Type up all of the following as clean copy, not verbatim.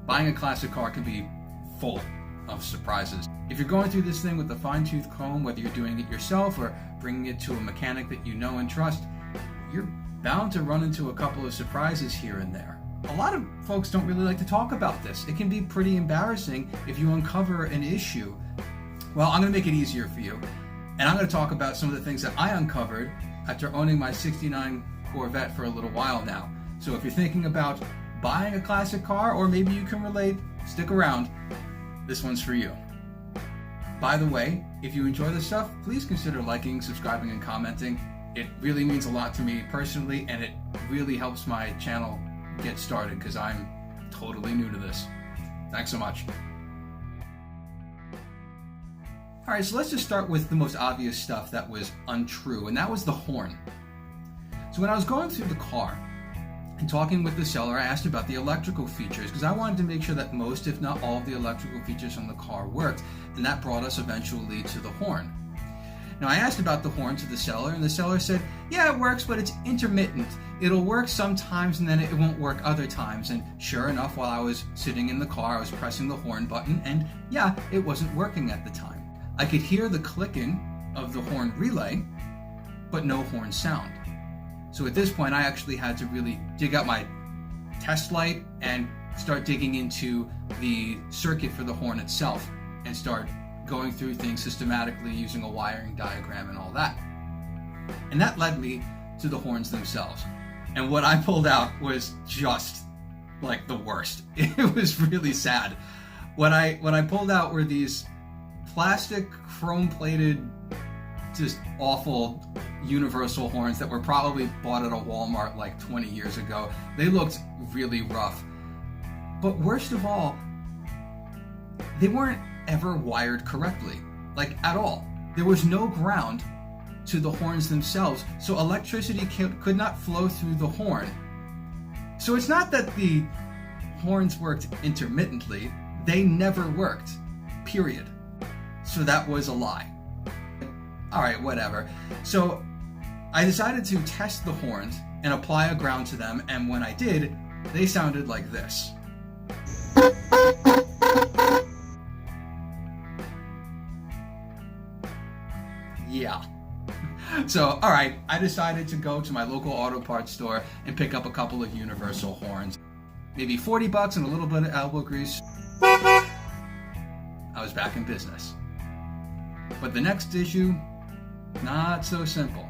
Buying a classic car can be full of surprises. If you're going through this thing with a fine-tooth comb, whether you're doing it yourself or bringing it to a mechanic that you know and trust, you're bound to run into a couple of surprises here and there. A lot of folks don't really like to talk about this. It can be pretty embarrassing if you uncover an issue. Well, I'm going to make it easier for you. And I'm going to talk about some of the things that I uncovered after owning my '69 Corvette for a little while now. So if you're thinking about buying a classic car, or maybe you can relate, stick around. This one's for you. By the way, if you enjoy this stuff, please consider liking, subscribing, and commenting. It really means a lot to me personally, and it really helps my channel get started because I'm totally new to this. Thanks so much. All right, so let's just start with the most obvious stuff that was untrue, and that was the horn. So when I was going through the car and talking with the seller, I asked about the electrical features because I wanted to make sure that most, if not all, of the electrical features on the car worked, and that brought us eventually to the horn. Now, I asked about the horn to the seller, and the seller said, yeah, it works, but it's intermittent. It'll work sometimes, and then it won't work other times. And sure enough, while I was sitting in the car, I was pressing the horn button, and yeah, it wasn't working at the time. I could hear the clicking of the horn relay, but no horn sound. So at this point, I actually had to really dig out my test light and start digging into the circuit for the horn itself and start going through things systematically using a wiring diagram and all that. And that led me to the horns themselves. And what I pulled out was just like the worst. It was really sad. What I pulled out were these plastic chrome-plated, just awful universal horns that were probably bought at a Walmart like 20 years ago. They looked really rough. But worst of all, they weren't ever wired correctly, like at all. There was no ground to the horns themselves, so electricity could not flow through the horn. So it's not that the horns worked intermittently, they never worked, period. So that was a lie. All right, whatever. So I decided to test the horns and apply a ground to them, and when I did, they sounded like this. Yeah. So, all right, I decided to go to my local auto parts store and pick up a couple of universal horns. Maybe $40 and a little bit of elbow grease. I was back in business. But the next issue, not so simple.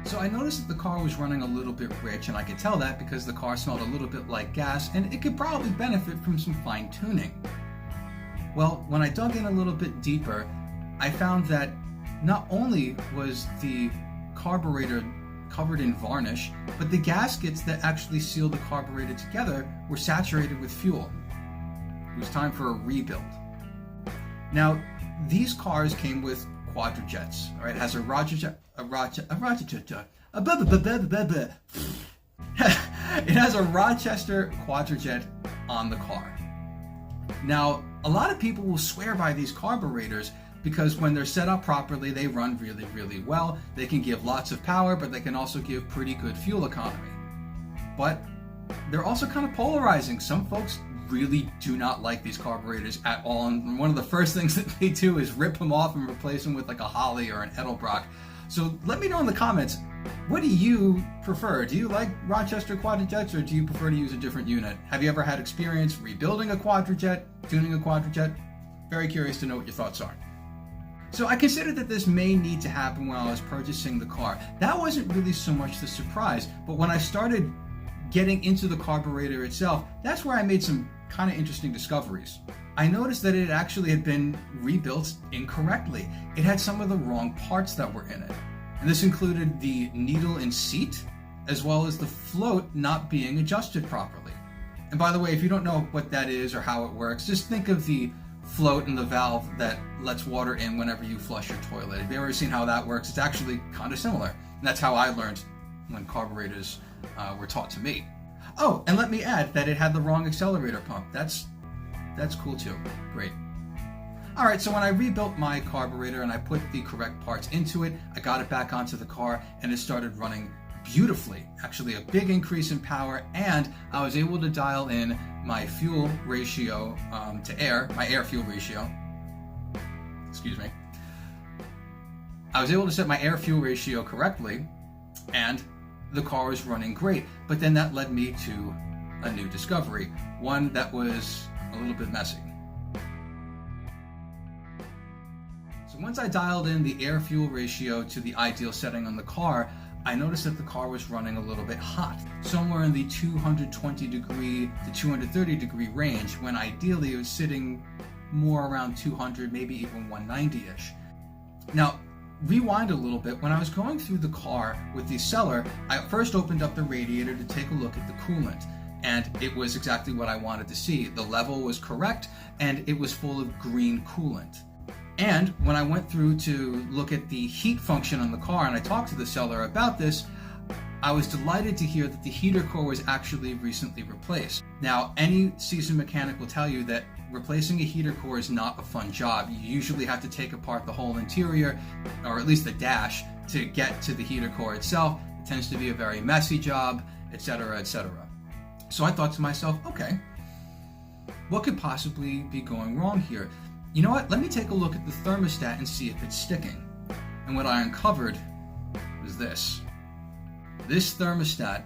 So I noticed that the car was running a little bit rich, and I could tell that because the car smelled a little bit like gas, and it could probably benefit from some fine tuning. Well, when I dug in a little bit deeper, I found that not only was the carburetor covered in varnish, but the gaskets that actually sealed the carburetor together were saturated with fuel. It was time for a rebuild. Now, these cars came with quadrajets, all right? It has it has a Rochester quadrajet on the car. Now, a lot of people will swear by these carburetors because when they're set up properly, they run really, really well. They can give lots of power, but they can also give pretty good fuel economy. But they're also kind of polarizing. Some folks really do not like these carburetors at all, and one of the first things that they do is rip them off and replace them with like a Holley or an Edelbrock. So let me know in the comments, what do you prefer? Do you like Rochester quadrajets, or do you prefer to use a different unit? Have you ever had experience rebuilding a quadrajet, tuning a quadrajet? Very curious to know what your thoughts are. So I considered that this may need to happen when I was purchasing the car. That wasn't really so much the surprise, but when I started getting into the carburetor itself, that's where I made some kind of interesting discoveries. I noticed that it actually had been rebuilt incorrectly. It had some of the wrong parts that were in it. And this included the needle and seat, as well as the float not being adjusted properly. And by the way, if you don't know what that is or how it works, just think of the float and the valve that lets water in whenever you flush your toilet. If you've ever seen how that works, it's actually kind of similar. And that's how I learned when carburetors were taught to me. Oh, and let me add that it had the wrong accelerator pump. That's cool too. Great. All right, so when I rebuilt my carburetor and I put the correct parts into it, I got it back onto the car and it started running beautifully, actually a big increase in power, and I was able to dial in my fuel ratio to air, my air-fuel ratio. Excuse me. I was able to set my air-fuel ratio correctly, and the car was running great. But then that led me to a new discovery, one that was a little bit messy. So once I dialed in the air-fuel ratio to the ideal setting on the car, I noticed that the car was running a little bit hot, somewhere in the 220 degree to 230 degree range, when ideally it was sitting more around 200, maybe even 190-ish. Now, rewind a little bit. When I was going through the car with the seller, I first opened up the radiator to take a look at the coolant, and it was exactly what I wanted to see. The level was correct, and it was full of green coolant. And when I went through to look at the heat function on the car, and I talked to the seller about this, I was delighted to hear that the heater core was actually recently replaced. Now, any seasoned mechanic will tell you that replacing a heater core is not a fun job. You usually have to take apart the whole interior, or at least the dash, to get to the heater core itself. It tends to be a very messy job, etc., etc. So I thought to myself, okay, what could possibly be going wrong here? You know what, let me take a look at the thermostat and see if it's sticking. And what I uncovered was this. This thermostat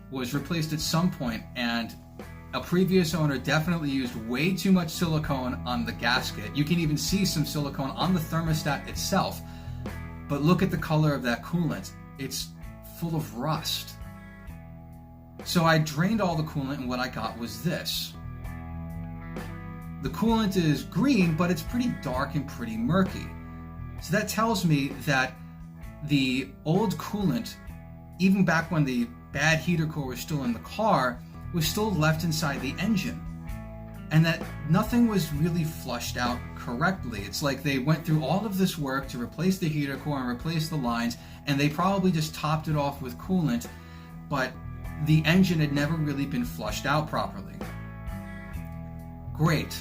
was replaced at some point, and a previous owner definitely used way too much silicone on the gasket. You can even see some silicone on the thermostat itself. But look at the color of that coolant. It's full of rust. So I drained all the coolant, and what I got was this. The coolant is green, but it's pretty dark and pretty murky. So that tells me that the old coolant, even back when the bad heater core was still in the car, was still left inside the engine, and that nothing was really flushed out correctly. It's like they went through all of this work to replace the heater core and replace the lines, and they probably just topped it off with coolant, but the engine had never really been flushed out properly. Great.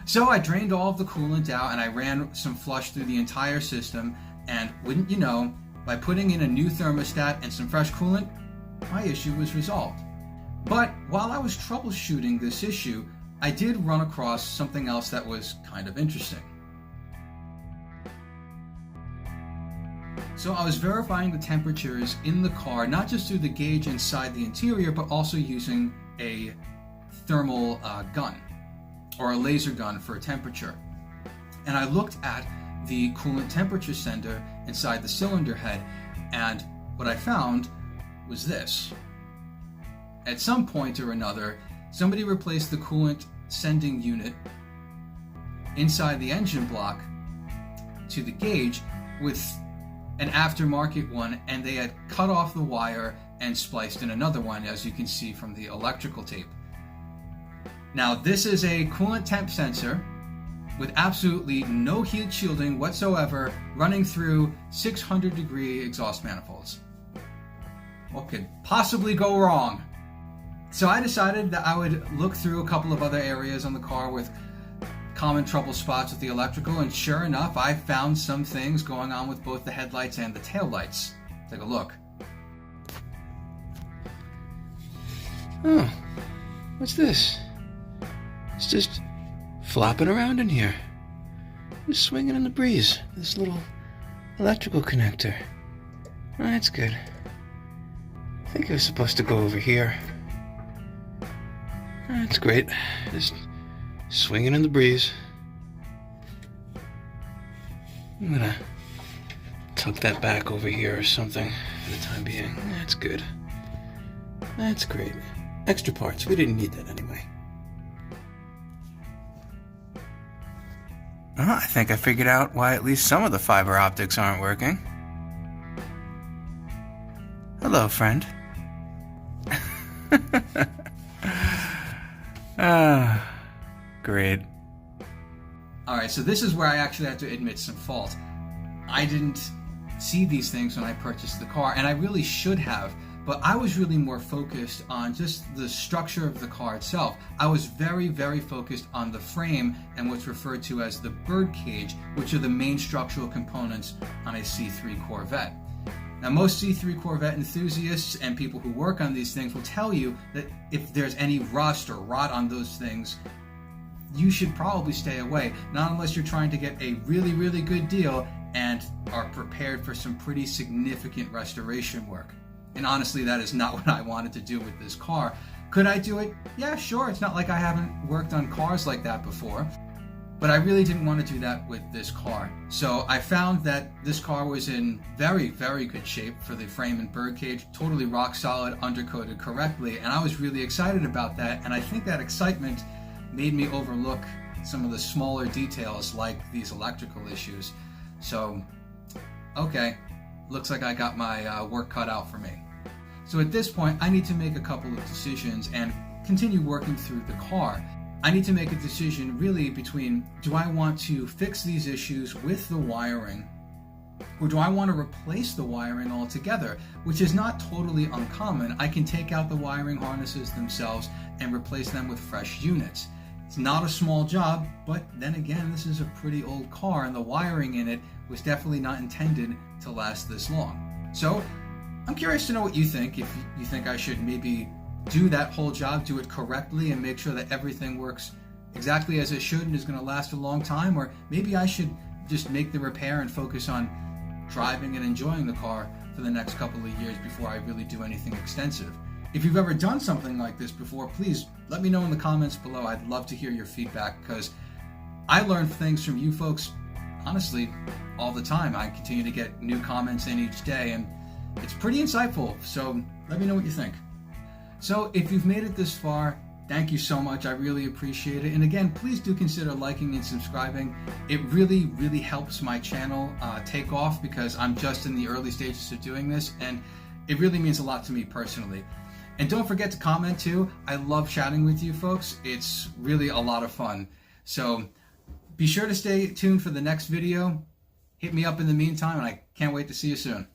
So I drained all of the coolant out, and I ran some flush through the entire system, and wouldn't you know, by putting in a new thermostat and some fresh coolant, my issue was resolved. But while I was troubleshooting this issue, I did run across something else that was kind of interesting. So I was verifying the temperatures in the car, not just through the gauge inside the interior, but also using a thermal gun, or a laser gun for temperature. And I looked at the coolant temperature sender inside the cylinder head, and what I found was this. At some point or another, somebody replaced the coolant sending unit inside the engine block to the gauge with an aftermarket one, and they had cut off the wire and spliced in another one, as you can see from the electrical tape. Now, this is a coolant temp sensor with absolutely no heat shielding whatsoever, running through 600 degree exhaust manifolds. What could possibly go wrong? So I decided that I would look through a couple of other areas on the car with common trouble spots with the electrical, and sure enough, I found some things going on with both the headlights and the taillights. Take a look. Oh, what's this? It's just flopping around in here. Just swinging in the breeze. This little electrical connector. Oh, that's good. I think it was supposed to go over here. Oh, that's great. Just swinging in the breeze. I'm gonna tuck that back over here or something for the time being. That's good. That's great. Extra parts. We didn't need that anyway. I think I figured out why at least some of the fiber optics aren't working. Hello, friend. Great. Alright, so this is where I actually have to admit some fault. I didn't see these things when I purchased the car, and I really should have, but I was really more focused on just the structure of the car itself. I was very, very focused on the frame and what's referred to as the bird cage, which are the main structural components on a C3 Corvette. Now, most C3 Corvette enthusiasts and people who work on these things will tell you that if there's any rust or rot on those things, you should probably stay away, not unless you're trying to get a really, really good deal and are prepared for some pretty significant restoration work. And honestly, that is not what I wanted to do with this car. Could I do it? Yeah, sure. It's not like I haven't worked on cars like that before. But I really didn't want to do that with this car. So I found that this car was in very, very good shape for the frame and birdcage, totally rock solid, undercoated correctly, and I was really excited about that, and I think that excitement made me overlook some of the smaller details like these electrical issues. So, okay, looks like I got my work cut out for me. So at this point, I need to make a couple of decisions and continue working through the car. I need to make a decision really between, do I want to fix these issues with the wiring, or do I want to replace the wiring altogether, which is not totally uncommon. I can take out the wiring harnesses themselves and replace them with fresh units. It's not a small job, but then again, this is a pretty old car and the wiring in it was definitely not intended to last this long. So I'm curious to know what you think, if you think I should maybe do that whole job, do it correctly, and make sure that everything works exactly as it should and is going to last a long time, or maybe I should just make the repair and focus on driving and enjoying the car for the next couple of years before I really do anything extensive. If you've ever done something like this before, please let me know in the comments below. I'd love to hear your feedback because I learn things from you folks, honestly, all the time. I continue to get new comments in each day, and it's pretty insightful, so let me know what you think. So if you've made it this far, thank you so much. I really appreciate it. And again, please do consider liking and subscribing. It really, really helps my channel take off because I'm just in the early stages of doing this, and it really means a lot to me personally. And don't forget to comment too. I love chatting with you folks. It's really a lot of fun. So be sure to stay tuned for the next video. Hit me up in the meantime, and I can't wait to see you soon.